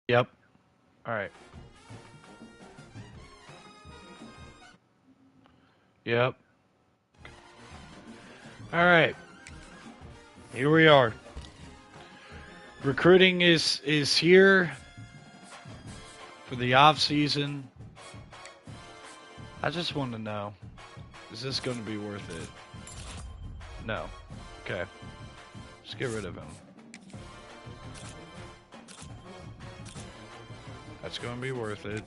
Yep. All right. Yep. All right. Here we are. Recruiting is here for the off season. I just want to know, is this going to be worth it? No. Okay. Just get rid of him. That's going to be worth it.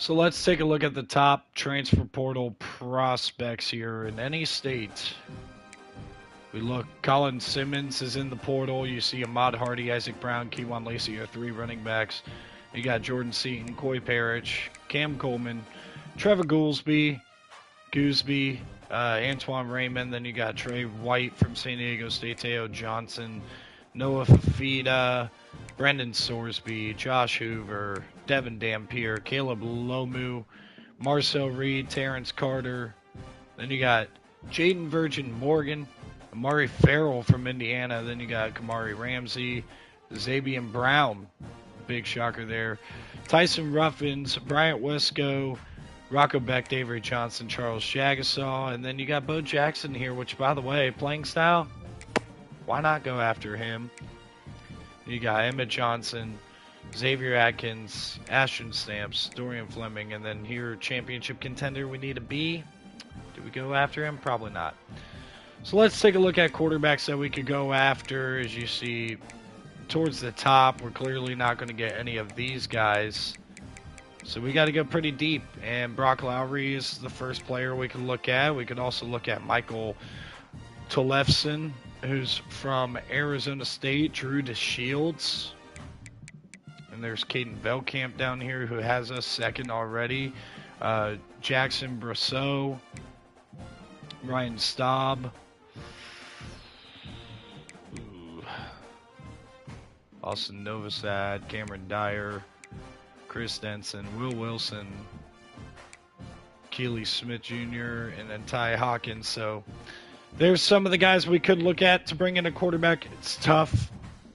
So let's take a look at the top transfer portal prospects here in any state. We look, Colin Simmons is in the portal. You see Ahmad Hardy, Isaac Brown, Keywan Lacey are three running backs. You got Jordan Seaton, Coy Parrish, Cam Coleman, Trevor Gooseby, Antoine Raymond. Then you got Trey White from San Diego State, Teo Johnson, Noah Fafita, Brendan Sorsby, Josh Hoover, Devin Dampier, Caleb Lomu, Marcel Reed, Terrence Carter. Then you got Jaden Virgin Morgan, Amari Farrell from Indiana. Then you got Kamari Ramsey, Zabian Brown, big shocker there. Tyson Ruffins, Bryant Wesco, Rocco Beck, Avery Johnson, Charles Jagasaw, and then you got Bo Jackson here, which, by the way, playing style, why not go after him? You got Emmett Johnson, Xavier Atkins, Ashton Stamps, Dorian Fleming, and then here, championship contender, we need a B. Do we go after him? Probably not. So let's take a look at quarterbacks that we could go after. As you see, towards the top, we're clearly not going to get any of these guys. So we got to go pretty deep, and Brock Lowry is the first player we can look at. We could also look at Michael Tolefson, who's from Arizona State, Drew DeShields. And there's Caden Velkamp down here, who has us second already. Jackson Brosseau, Ryan Staub, Austin Novosad, Cameron Dyer, Chris Denson, Will Wilson, Keely Smith Jr., and then Ty Hawkins. So there's some of the guys we could look at to bring in a quarterback. It's tough,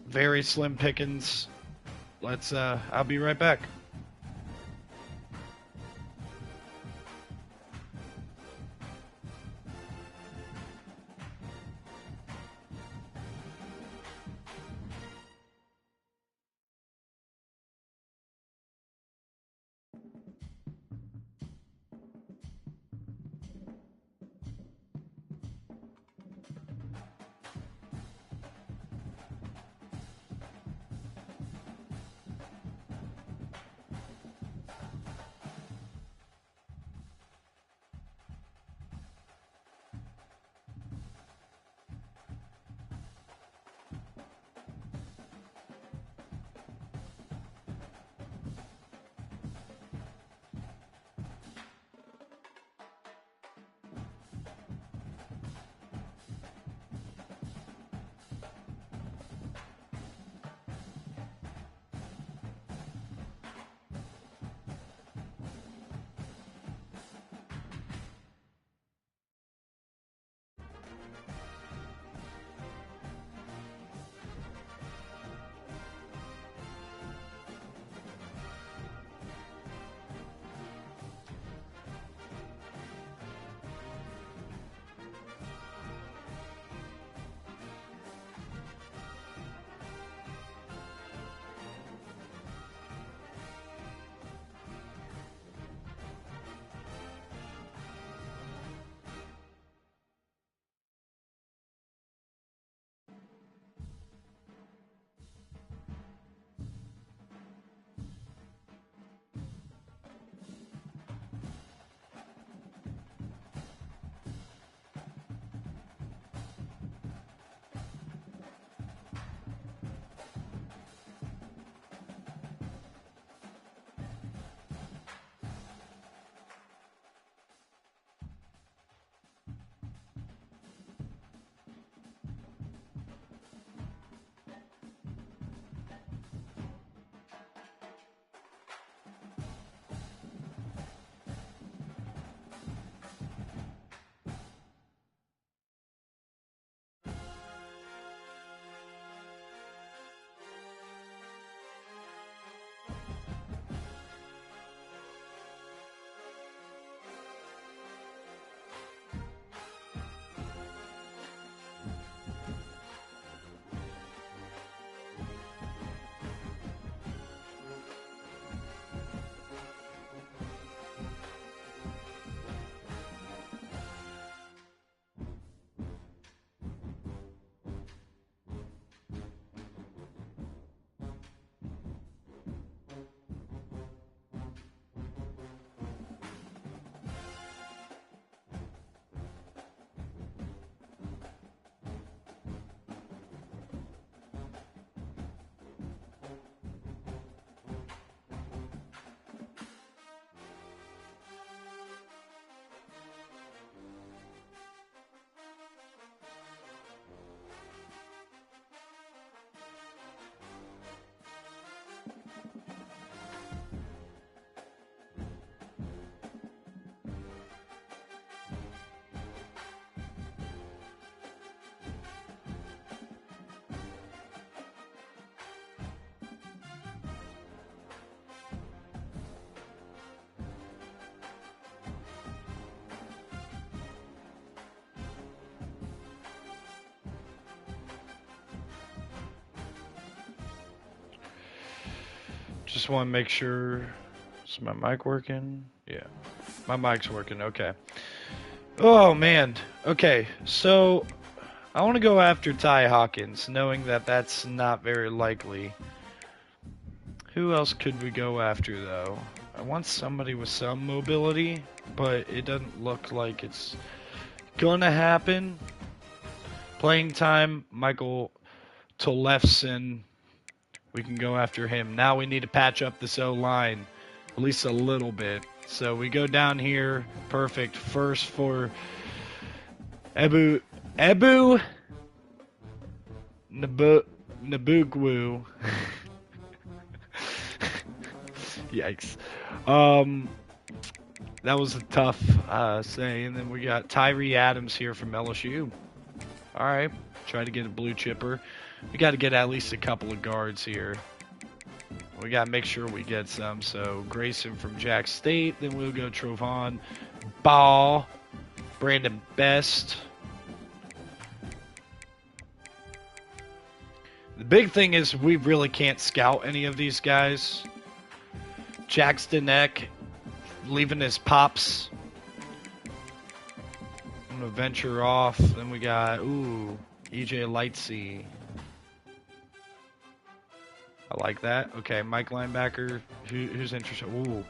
very slim pickings. I'll be right back. Just want to make sure. Is my mic working? Yeah. My mic's working. Okay. Oh, man. Okay. So, I want to go after Ty Hawkins, knowing that that's not very likely. Who else could we go after, though? I want somebody with some mobility, but it doesn't look like it's gonna happen. Playing time, Michael Tolefson. We can go after him. Now we need to patch up this O-line, at least a little bit. So we go down here. Perfect. First for Nabugwu. Yikes. That was a tough say. And then we got Tyree Adams here from LSU. All right. Try to get a blue chipper. We got to get at least a couple of guards here. We got to make sure we get some. So Grayson from Jack State. Then we'll go Trovon Ball. Brandon Best. The big thing is we really can't scout any of these guys. Jackson Eck leaving his pops. I'm going to venture off. Then we got, EJ Lightsey. I like that. Okay, Mike linebacker. Who's interested? Ooh.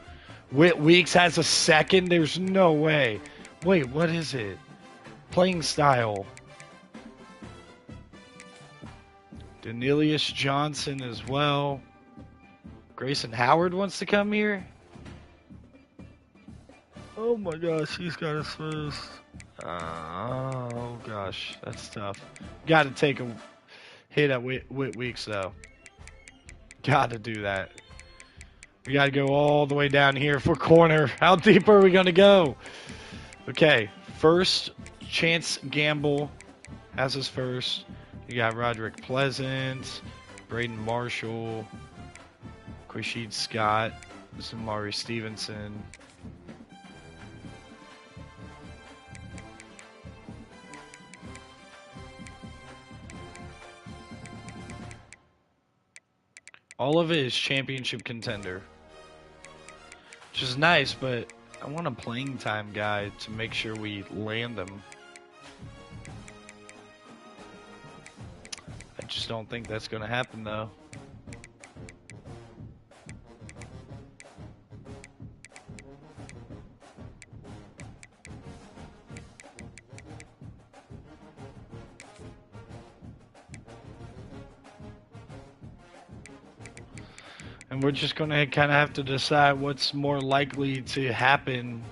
Whit Weeks has a second? There's no way. Wait, what is it? Playing style. Danelius Johnson as well. Grayson Howard wants to come here. Oh my gosh, he's got his first. Oh gosh, that's tough. Got to take a hit at Whit Weeks though. Got to do that. We got to go all the way down here for corner. How deep are we going to go? Okay, first Chance Gamble has his first. You got Roderick Pleasant, Braden Marshall, Quashid Scott, Samari Stevenson. All of it is championship contender. Which is nice, but I want a playing time guy to make sure we land them. I just don't think that's going to happen, though. And we're just going to kind of have to decide what's more likely to happen.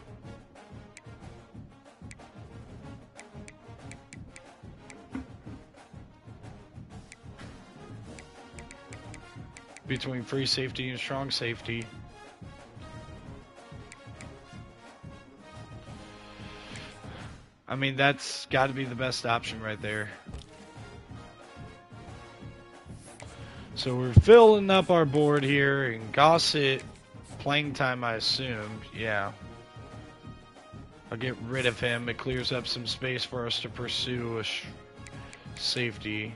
Between free safety and strong safety. I mean, that's got to be the best option right there. So we're filling up our board here, and Gossett, playing time, I assume. Yeah. I'll get rid of him. It clears up some space for us to pursue a safety.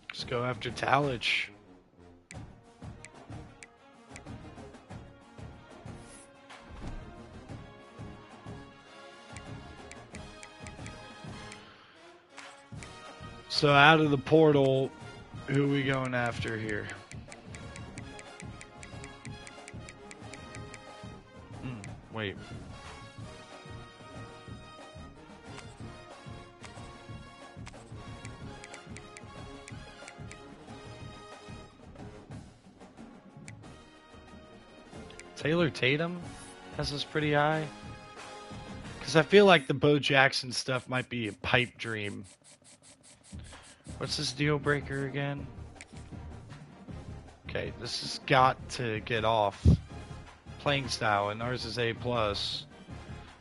Let's go after Talich. So out of the portal, who are we going after here? Wait. Taylor Tatum has us pretty high. Because I feel like the Bo Jackson stuff might be a pipe dream. What's this deal breaker again? Okay, this has got to get off. Playing style, and ours is A+.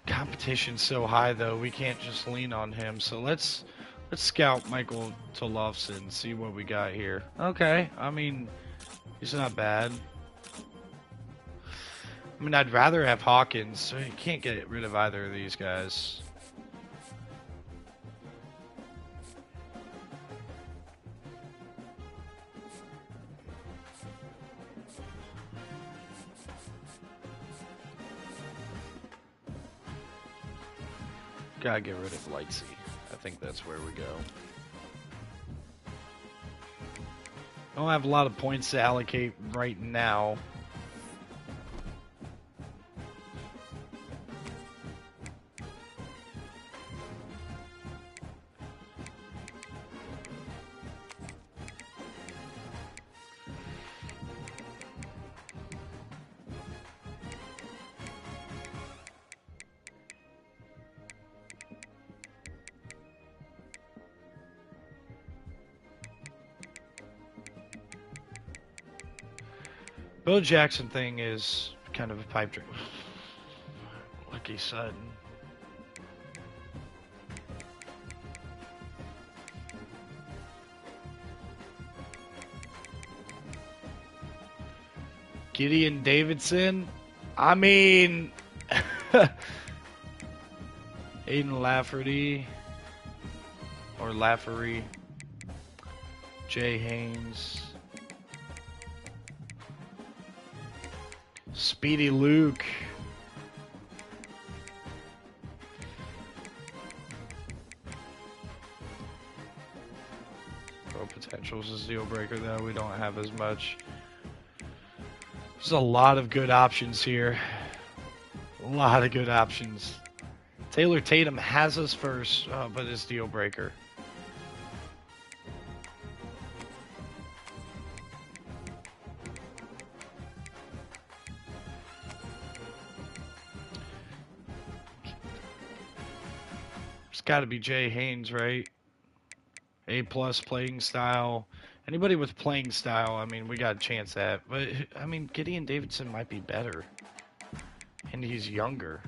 Competition's so high, though, we can't just lean on him. So let's Let's scout Michael Tolofsen, see what we got here. Okay, I mean, he's not bad. I mean, I'd rather have Hawkins, so you can't get rid of either of these guys. Gotta get rid of Lightsey. I think that's where we go. I don't have a lot of points to allocate right now. Bo Jackson thing is kind of a pipe dream. Lucky Sutton. Gideon Davidson? I mean... Aiden Lafferty. Or Lafferty. Jay Haynes. Speedy Luke. Pro potentials is deal breaker though. We don't have as much. There's a lot of good options here. A lot of good options. Taylor Tatum has us first, but it's deal breaker. It's got to be Jay Haynes, right? A+ playing style. Anybody with playing style, I mean, we got a chance at. But, I mean, Gideon Davidson might be better. And he's younger.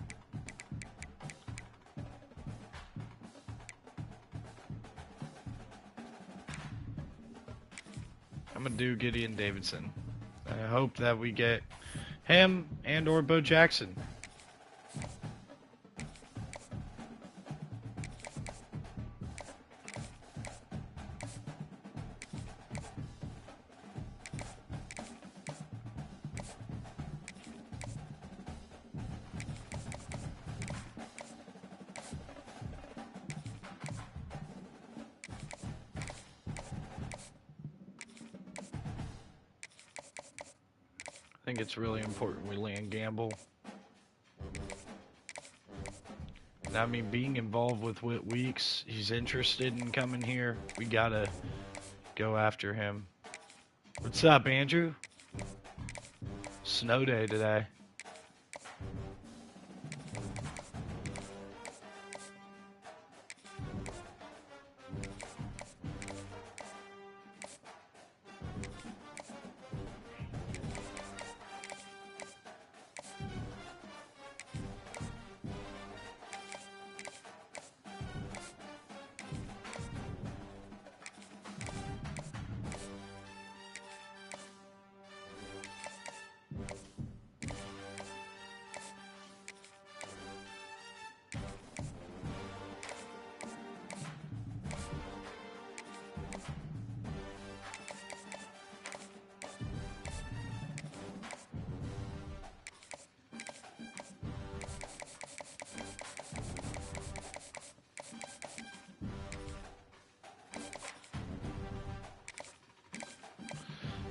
I'm going to do Gideon Davidson. I hope that we get him and or Bo Jackson. I think it's really important we land Gamble. And I mean, being involved with Whit Weeks, he's interested in coming here. We gotta go after him. What's up, Andrew? Snow day today.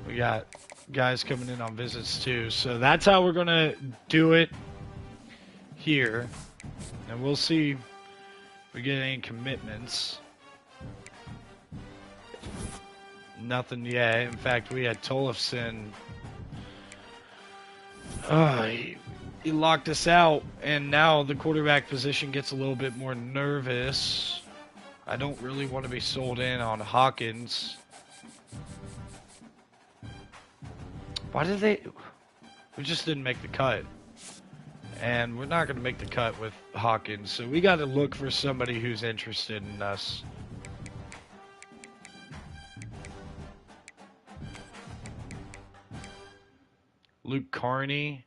We got guys coming in on visits too. So that's how we're going to do it here. And we'll see if we get any commitments. Nothing yet. In fact, we had Tolofsen. He locked us out. And now the quarterback position gets a little bit more nervous. I don't really want to be sold in on Hawkins. Why did they... We just didn't make the cut. And we're not going to make the cut with Hawkins. So we got to look for somebody who's interested in us. Luke Carney.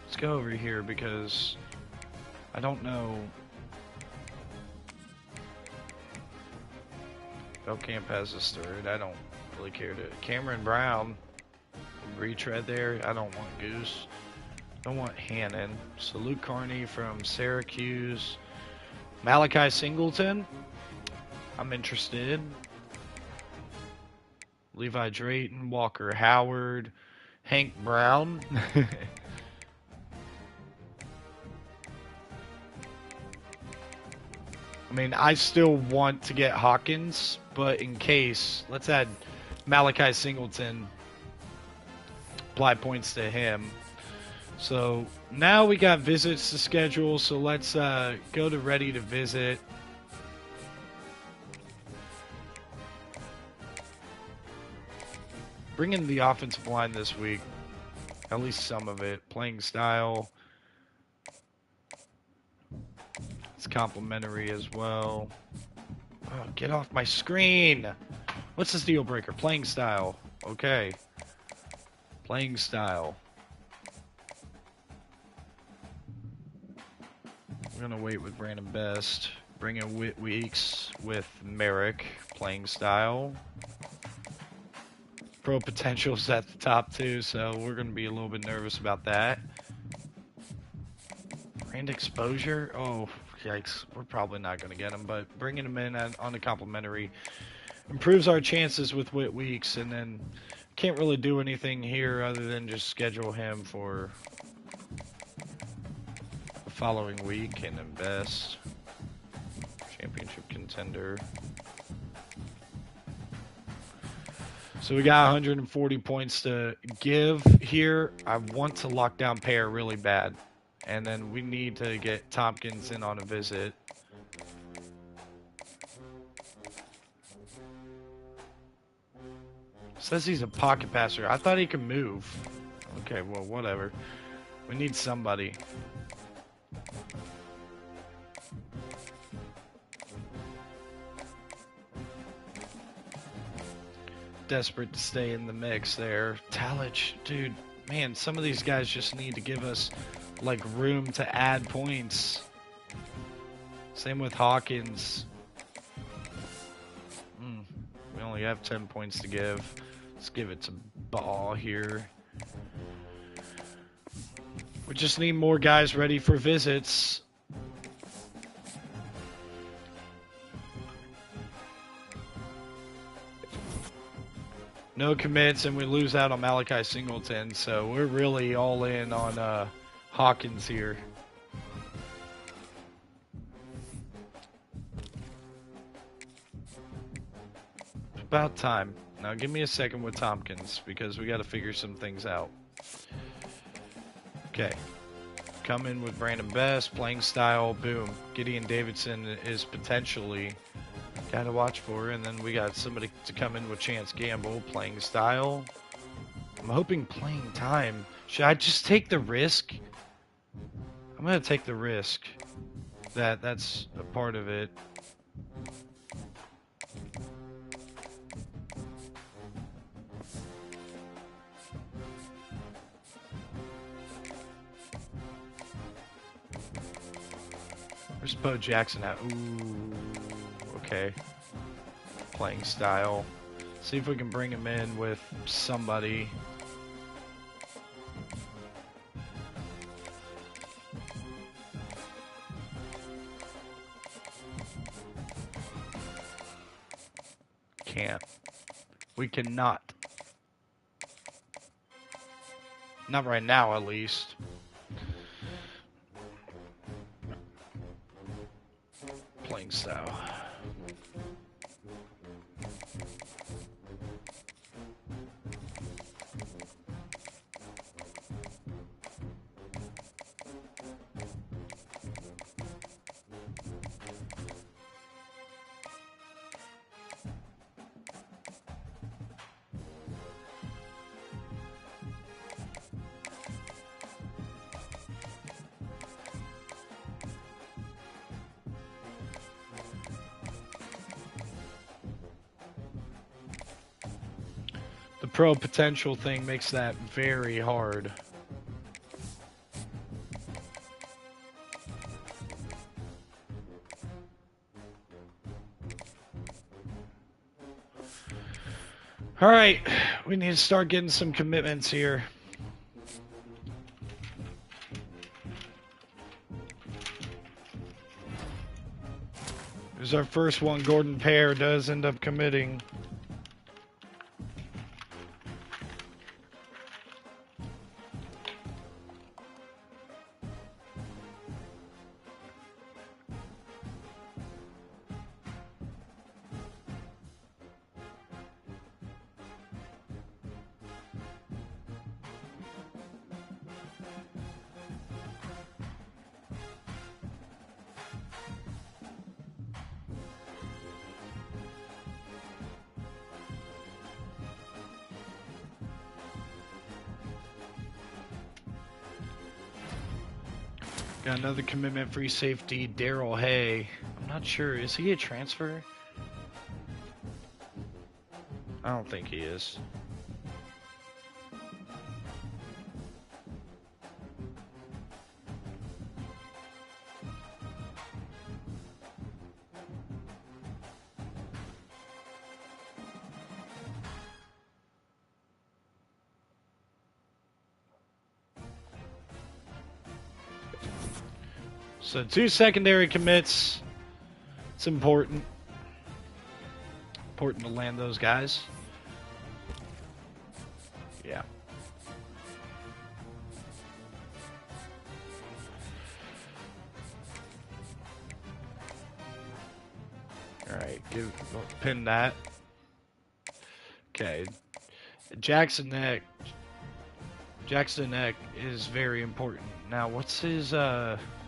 Let's go over here because I don't know. Belcamp has this third. I don't really care to. Cameron Brown. Retread there. I don't want Goose. Don't want Hannon. So Luke Carney from Syracuse. Malachi Singleton. I'm interested. Levi Drayton. Walker Howard. Hank Brown. I mean, I still want to get Hawkins, but in case, let's add Malachi Singleton. Apply points to him. So now we got visits to schedule, so let's go to ready to visit. Bring in the offensive line this week. At least some of it. Playing style. It's complimentary as well. Oh, get off my screen! What's this deal breaker? Playing style. Okay. Playing style. We're gonna wait with Brandon Best. Bring in Weeks with Merrick. Playing style. Pro potential's at the top too, so we're gonna be a little bit nervous about that. Brand exposure? Oh, yikes. We're probably not going to get him, but bringing him in on the complimentary improves our chances with Whit Weeks, and then can't really do anything here other than just schedule him for the following week and invest. Championship contender. So we got 140 points to give here. I want to lock down Pear really bad. And then we need to get Tompkins in on a visit. Says he's a pocket passer. I thought he could move. Okay, well, whatever. We need somebody. Desperate to stay in the mix there. Talich, dude, man, some of these guys just need to give us like room to add points. Same with Hawkins. We only have 10 points to give. Let's give it to Ball here. We just need more guys ready for visits. No commits, and we lose out on Malachi Singleton, so we're really all in on Hawkins here. About time. Now give me a second with Tompkins, because we got to figure some things out. Okay. Come in with Brandon Best, playing style, boom. Gideon Davidson is potentially got to watch for, and then we got somebody to come in with Chance Gamble, playing style. I'm hoping playing time. Should I just take the risk? I'm going to take the risk. That's a part of it. Where's Bo Jackson at? Ooh, okay. Playing style. See if we can bring him in with somebody. Can't. We cannot. Not right now, at least. Playing style. pro potential thing makes that very hard. All right, we need to start getting some commitments here. Here's our first one. Gordon Pear does end up committing. Got another commitment, free safety, Daryl Hay. I'm not sure. Is he a transfer? I don't think he is. So 2 secondary commits. It's important. Important to land those guys. Yeah. Alright, pin that. Okay. Jackson Eck is very important. Now, what's his,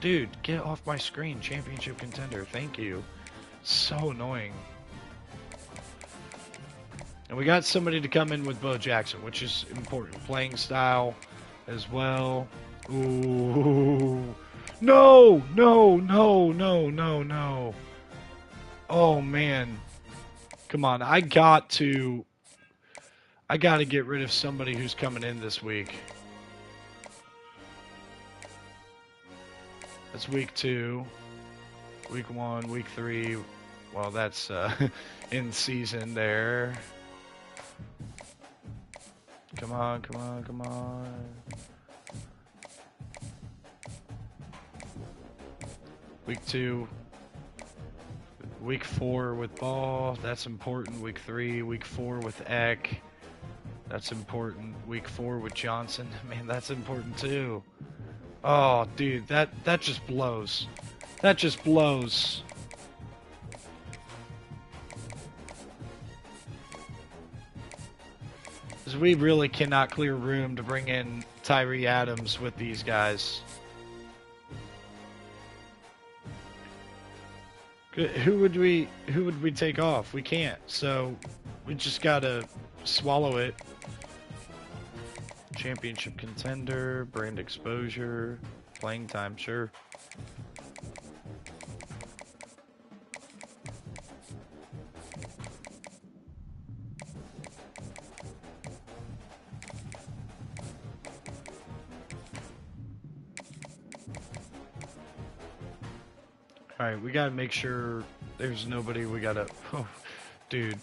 dude, get off my screen. Championship contender. Thank you. So annoying. And we got somebody to come in with Bo Jackson, which is important. Playing style as well. Ooh. No! No, no, no, no, no. Oh, man. Come on. I got to get rid of somebody who's coming in this week. That's week 2, week 1, week 3. Well, that's in season there. Come on, come on, come on. Week 2, week 4 with Ball. That's important. Week 3, week 4 with Eck. That's important. Week 4 with Johnson. Man, that's important too. Oh, dude, that just blows. That just blows. Because we really cannot clear room to bring in Tyree Adams with these guys. Who would we take off? We can't. So we just gotta swallow it. Championship contender, brand exposure, playing time, sure. Alright, we gotta make sure there's nobody we gotta... Oh, dude,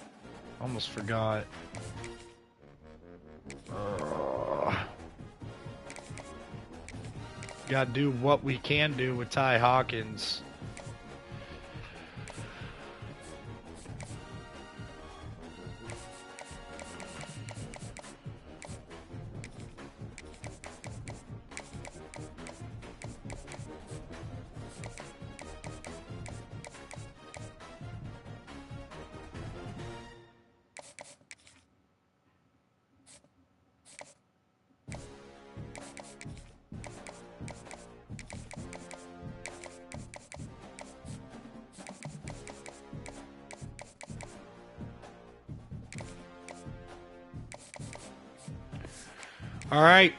almost forgot. Gotta do what we can do with Ty Hawkins. All right,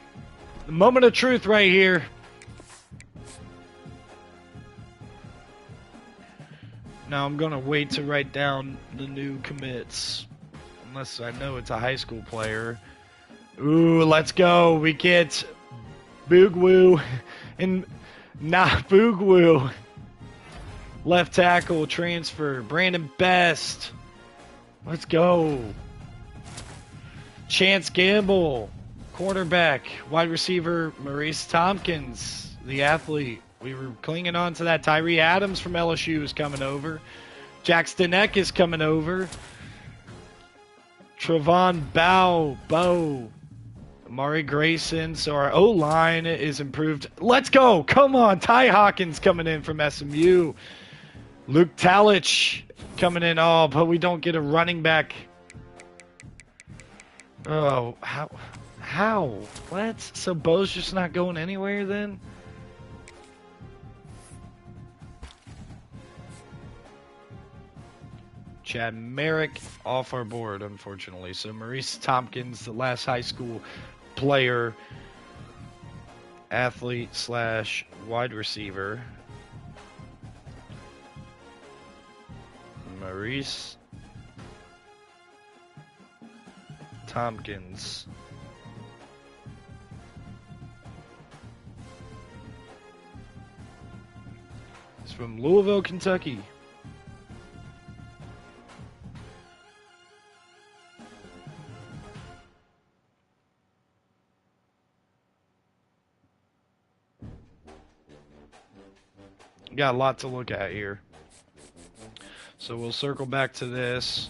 the moment of truth right here. Now I'm going to wait to write down the new commits. I'm Unless I know it's a high school player. Ooh, let's go. We get Boogwoo and Boogwoo. Left tackle transfer. Brandon Best. Let's go. Chance Gamble. Cornerback. Wide receiver Maurice Tompkins. The athlete. We were clinging on to that. Tyree Adams from LSU is coming over. Jack Stanek is coming over. Trevon Bow. Amari Grayson. So our O-line is improved. Let's go. Come on. Ty Hawkins coming in from SMU. Luke Talich coming in. Oh, but we don't get a running back. Oh, how? What? So Bo's just not going anywhere then? Chad Merrick off our board, unfortunately. So Maurice Tompkins, the last high school player, athlete / wide receiver. Maurice Tompkins. He's from Louisville, Kentucky. Got a lot to look at here. So we'll circle back to this.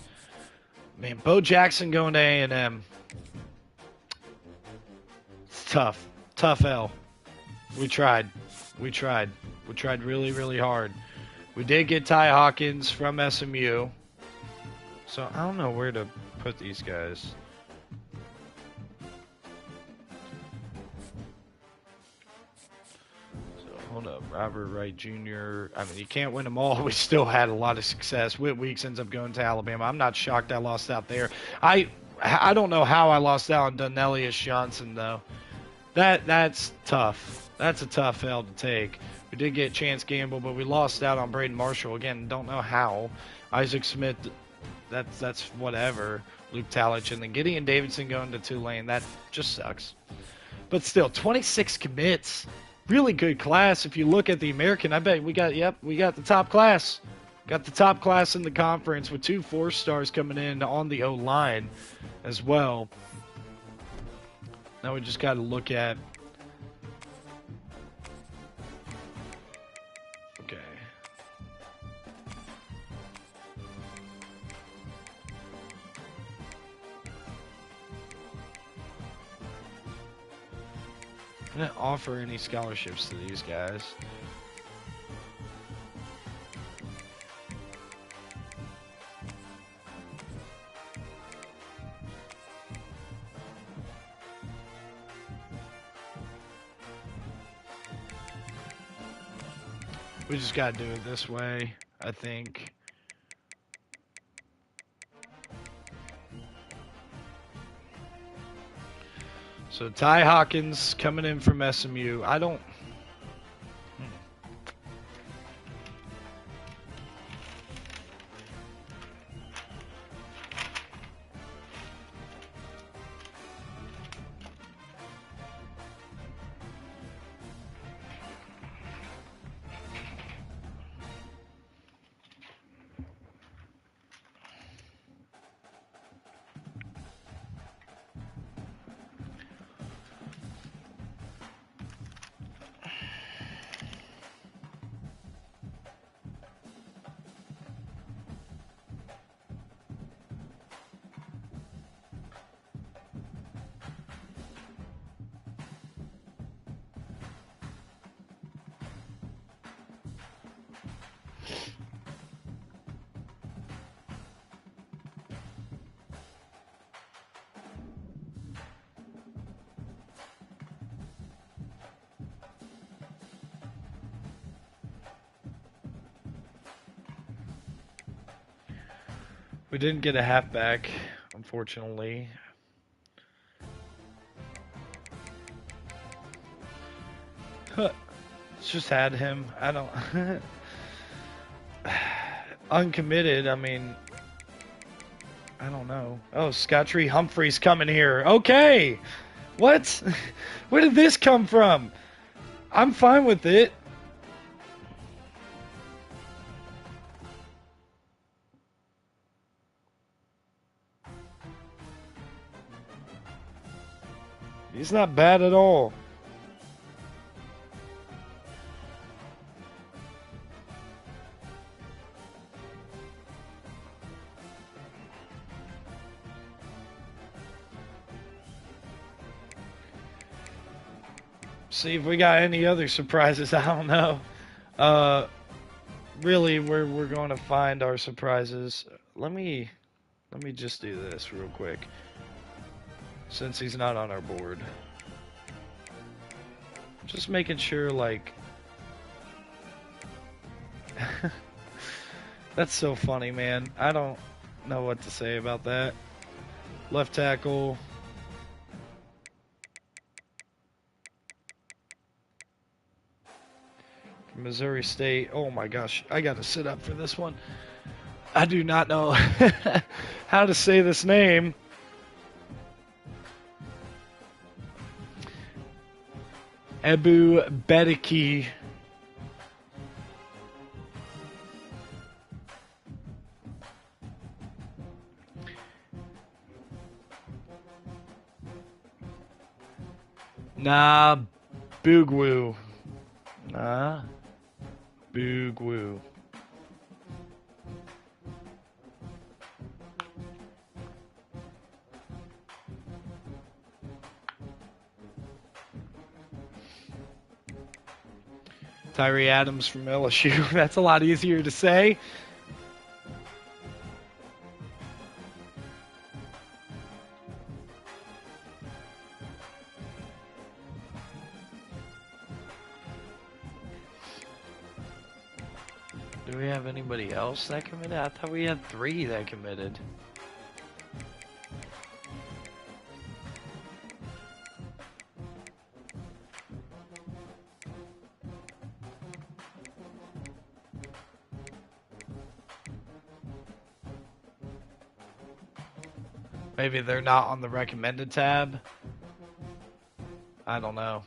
Man, Bo Jackson going to A&M. It's tough. Tough L. We tried. We tried really, really hard. We did get Ty Hawkins from SMU. So I don't know where to put these guys. Hold up, Robert Wright Jr. I mean, you can't win them all. We still had a lot of success. Whit Weeks ends up going to Alabama. I'm not shocked I lost out there. I don't know how I lost out on Donnelius Johnson, though. That's tough. That's a tough L to take. We did get Chance Gamble, but we lost out on Braden Marshall. Again, don't know how. Isaac Smith, that's whatever. Luke Talich, and then Gideon Davidson going to Tulane. That just sucks. But still, 26 commits. Really good class. If you look at the American, I bet we got the top class. Got the top class in the conference with 2 4-stars coming in on the O-line as well. Now we just got to look at. Okay. I didn't offer any scholarships to these guys. We just gotta do it this way, I think. So Ty Hawkins coming in from SMU. I don't. We didn't get a halfback, unfortunately. Let's just had him. I don't. Uncommitted. I mean, I don't know. Oh, Scottree Humphrey's coming here. Okay. What? Where did this come from? I'm fine with it. He's not bad at all. See if we got any other surprises. I don't know. Really, we're going to find our surprises. Let me just do this real quick, since he's not on our board. Just making sure, like. That's so funny, man. I don't know what to say about that. Left tackle. Missouri State. Oh my gosh, I gotta sit up for this one. I do not know how to say this name. Ebu Bediki. Nah, Boogwoo. Nah, Boogwoo. Tyree Adams from LSU. That's a lot easier to say. Do we have anybody else that committed? I thought we had 3 that committed. Maybe they're not on the recommended tab. I don't know.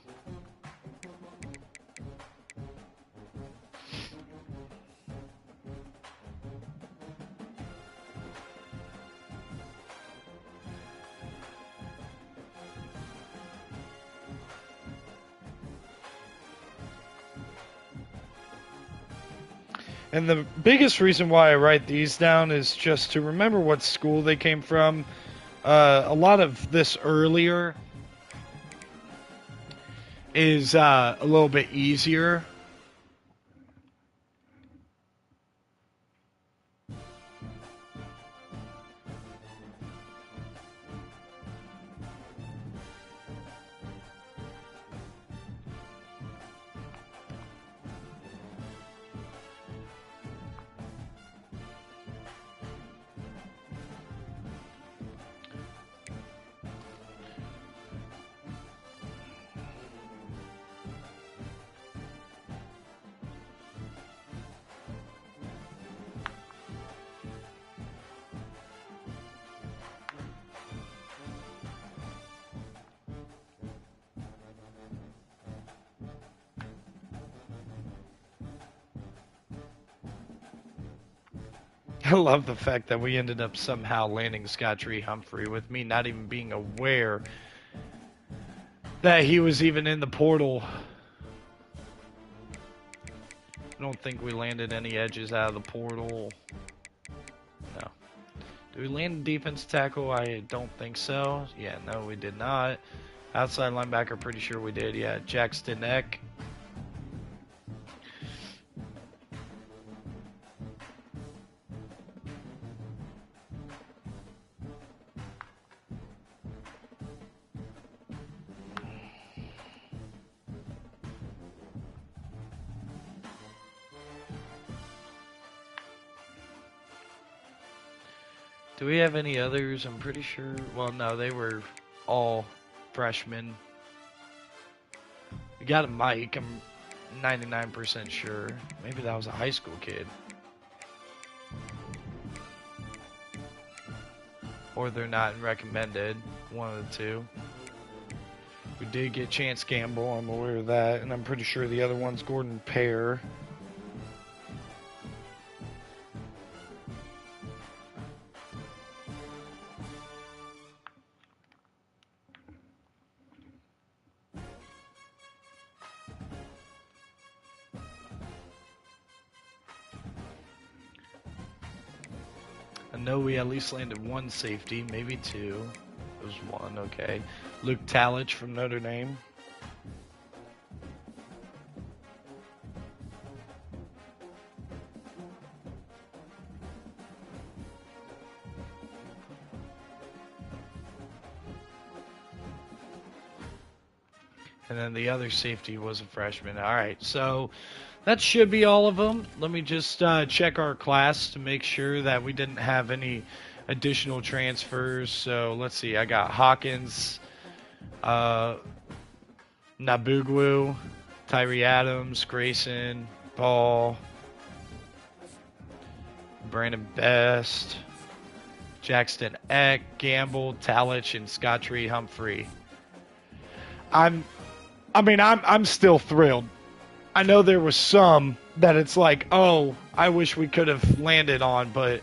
And the biggest reason why I write these down is just to remember what school they came from. A lot of this earlier is a little bit easier. I love the fact that we ended up somehow landing Scottree Humphrey with me not even being aware that he was even in the portal. I don't think we landed any edges out of the portal. No. Did we land a defense tackle? I don't think so. Yeah, no, we did not. Outside linebacker, pretty sure we did. Yeah, Jackson Eck. Do we have any others? I'm pretty sure. Well, no, they were all freshmen. We got a Mike. I'm 99% sure. Maybe that was a high school kid. or they're not recommended. One of the two. We did get Chance Gamble, I'm aware of that, and I'm pretty sure the other one's Gordon Pear. I know we at least landed one safety, maybe two. It was one, okay. Luke Talich from Notre Dame. And then the other safety was a freshman. All right, so that should be all of them. Let me just check our class to make sure that we didn't have any additional transfers. So let's see. I got Hawkins, Nabugwu, Tyree Adams, Grayson, Ball, Brandon Best, Jackson Eck, Gamble, Talich, and Scottry Humphrey. I'm still thrilled. I know there was some that it's like, oh, I wish we could have landed on, but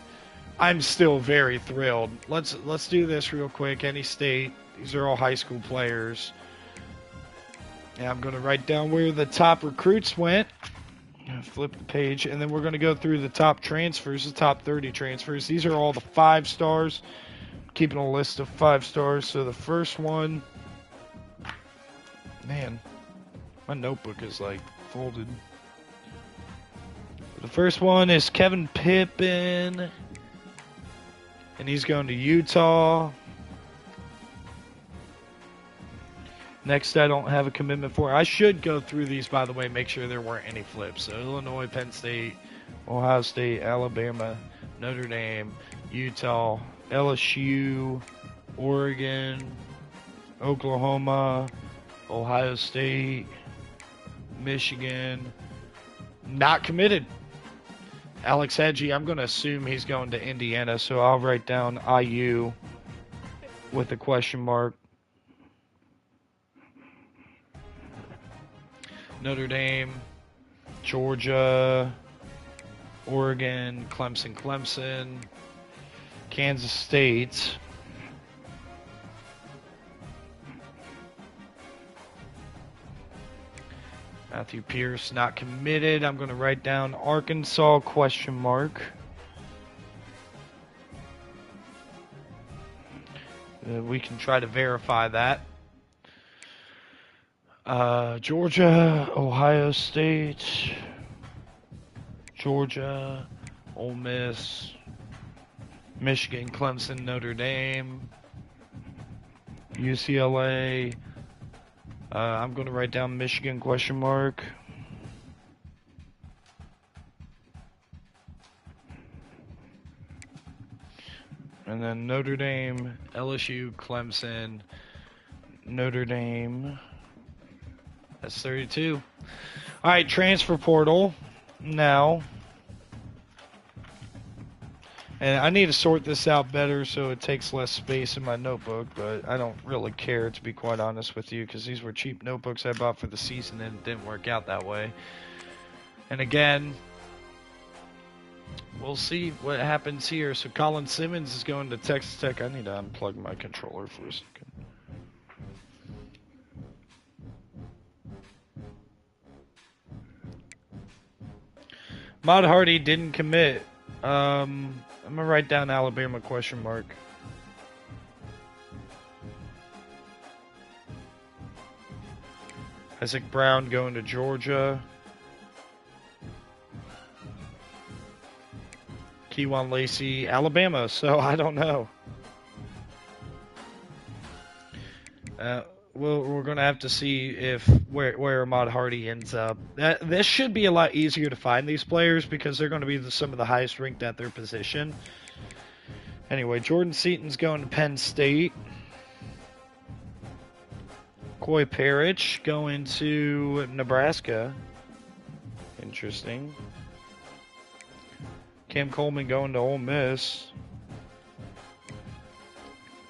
I'm still very thrilled. Let's do this real quick. Any state. These are all high school players. And I'm going to write down where the top recruits went. Flip the page, and then we're going to go through the top transfers, the top 30 transfers. These are all the 5 stars. Keeping a list of 5 stars. So the first one, man, my notebook is like folded. The first one is Kevin Pippin, and he's going to Utah. Next, I don't have a commitment for. I should go through these, by the way, make sure there weren't any flips. So Illinois, Penn State, Ohio State, Alabama, Notre Dame, Utah, LSU, Oregon, Oklahoma, Ohio State, Michigan. Not committed. Alex Hedgie, I'm going to assume he's going to Indiana, so I'll write down IU with a question mark. Notre Dame, Georgia, Oregon, Clemson, Kansas State, Matthew Pierce, not committed. I'm going to write down Arkansas, question mark. We can try to verify that. Georgia, Ohio State, Georgia, Ole Miss, Michigan, Clemson, Notre Dame, UCLA. I'm going to write down Michigan, question mark. And then Notre Dame, LSU, Clemson, Notre Dame. That's 32. All right, transfer portal now. And I need to sort this out better so it takes less space in my notebook, but I don't really care, to be quite honest with you, because these were cheap notebooks I bought for the season and it didn't work out that way. And again, we'll see what happens here. So Colin Simmons is going to Texas Tech. I need to unplug my controller for a second. Mod Hardy didn't commit. I'm going to write down Alabama, question mark. Isaac Brown going to Georgia. Keywan Lacey, Alabama, so I don't know. We're going to have to see if where Ahmad Hardy ends up. This should be a lot easier to find these players because they're going to be some of the highest ranked at their position. Anyway, Jordan Seaton's going to Penn State. Coy Parrish going to Nebraska. Interesting. Cam Coleman going to Ole Miss.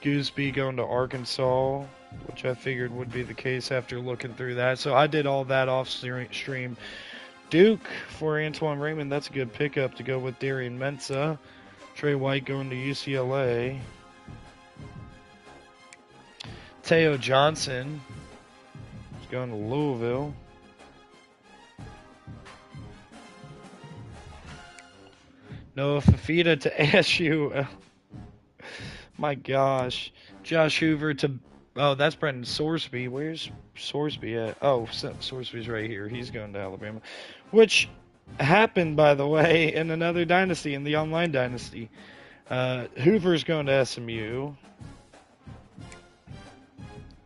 Gooseby going to Arkansas, which I figured would be the case after looking through that. So I did all that off stream. Duke for Antoine Raymond. That's a good pickup to go with Darian Mensah. Trey White going to UCLA. Teo Johnson is going to Louisville. Noah Fafita to ASU. My gosh. Josh Hoover to... Oh, that's Brendan Sorsby. Where's Sorsby at? Oh, Sorsby's right here. He's going to Alabama. Which happened, by the way, in another dynasty, in the online dynasty. Hoover's going to SMU.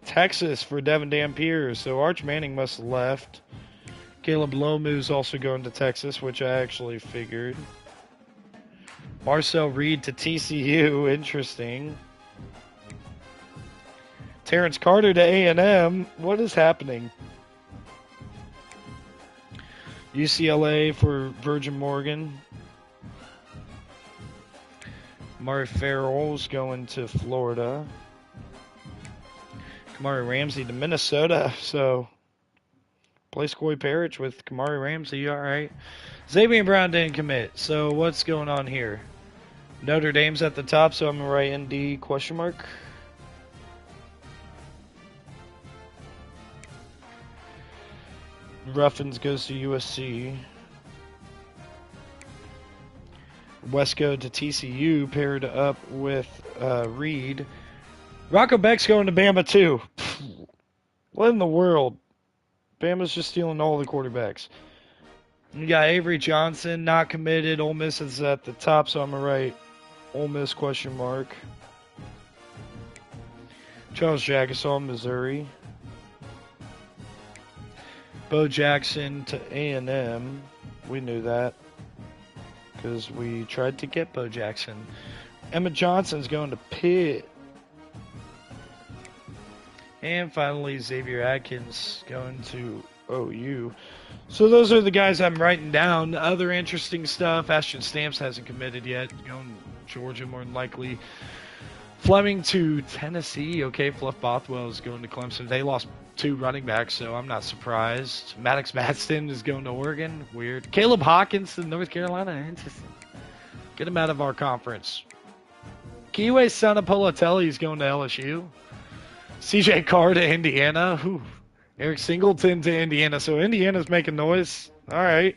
Texas for Devin Dampier. So Arch Manning must have left. Caleb Lomu's also going to Texas, which I actually figured. Marcel Reed to TCU. Interesting. Terrence Carter to A&M. What is happening? UCLA for Virgin Morgan. Murray Farrell's going to Florida. Kamari Ramsey to Minnesota. So, place Coy Parrish with Kamari Ramsey. All right. Xavier Brown didn't commit. So, what's going on here? Notre Dame's at the top, so I'm going to write ND question mark. Ruffins goes to USC. Wesco to TCU, paired up with Reed. Rocco Beck's going to Bama too. What in the world? Bama's just stealing all the quarterbacks. You got Avery Johnson, not committed. Ole Miss is at the top, so I'm going to write Ole Miss question mark. Charles Jagasaw, Missouri. Bo Jackson to A&M. We knew that because we tried to get Bo Jackson. Emma Johnson's going to Pitt. And finally, Xavier Atkins going to OU. So those are the guys I'm writing down. Other interesting stuff. Ashton Stamps hasn't committed yet. Going to Georgia more than likely. Fleming to Tennessee. Okay, Fluff Bothwell is going to Clemson. They lost 2 running backs, so I'm not surprised. Maddox Madsen is going to Oregon. Weird. Caleb Hawkins to North Carolina. Interesting. Get him out of our conference. Kiwe Sanapolatelli is going to LSU. CJ Carr to Indiana. Whew. Eric Singleton to Indiana. So Indiana's making noise. All right.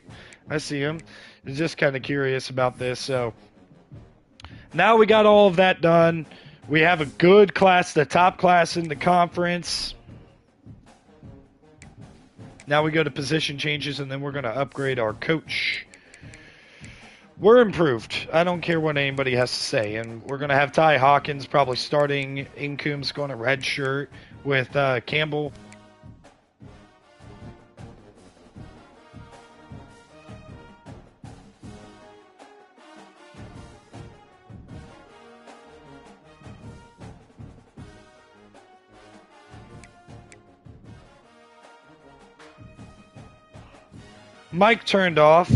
I see him. I'm just kind of curious about this. So now we got all of that done. We have a good class, the top class in the conference. Now we go to position changes, and then we're going to upgrade our coach. We're improved. I don't care what anybody has to say. And we're going to have Ty Hawkins probably starting. Incoom's going to red shirt with Campbell. Mic turned off,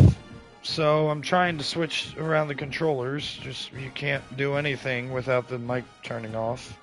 so I'm trying to switch around the controllers. Just you can't do anything without the mic turning off.